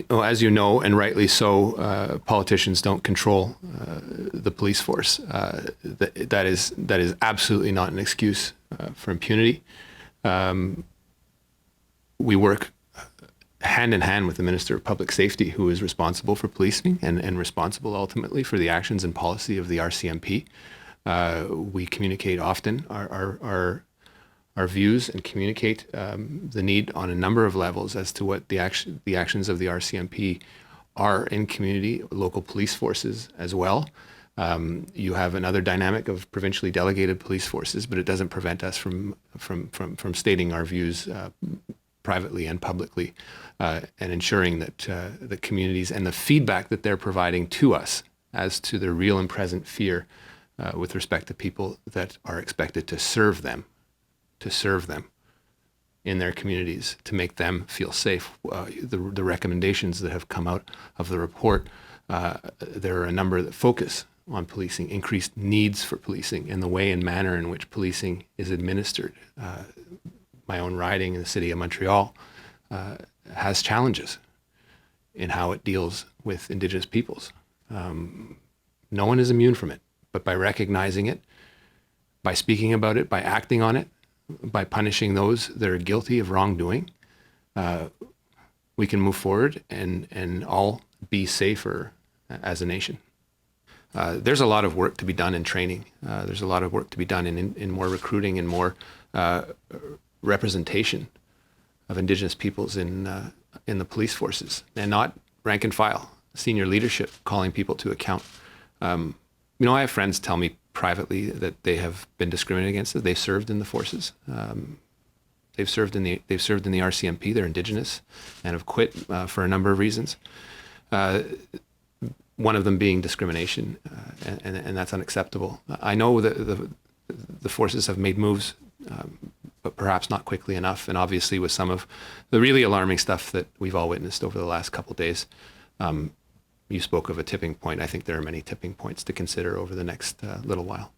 as you know, and rightly so, politicians don't control the police force. That is absolutely not an excuse for impunity. We work hand in hand with the Minister of Public Safety, who is responsible for policing and responsible ultimately for the actions and policy of the RCMP. We communicate often our views and communicate the need on a number of levels as to what the actions of the RCMP are in community, local police forces as well. You have another dynamic of provincially delegated police forces, but it doesn't prevent us from stating our views privately and publicly, and ensuring that the communities and the feedback that they're providing to us as to the real and present fear with respect to people that are expected to serve them in their communities, to make them feel safe. The recommendations that have come out of the report, there are a number that focus on policing, increased needs for policing, and the way and manner in which policing is administered. My own riding in the city of Montreal has challenges in how it deals with Indigenous peoples. No one is immune from it, but by recognizing it, by speaking about it, by acting on it, by punishing those that are guilty of wrongdoing, we can move forward and all be safer as a nation. There's a lot of work to be done in training. There's a lot of work to be done in more recruiting and more representation of Indigenous peoples in the police forces, and not rank and file, senior leadership calling people to account. I have friends tell me privately that they have been discriminated against. They've served in the forces. They've served in the RCMP. They're Indigenous and have quit for a number of reasons. One of them being discrimination, and that's unacceptable. I know that the forces have made moves, but perhaps not quickly enough. And obviously, with some of the really alarming stuff that we've all witnessed over the last couple of days, you spoke of a tipping point. I think there are many tipping points to consider over the next little while.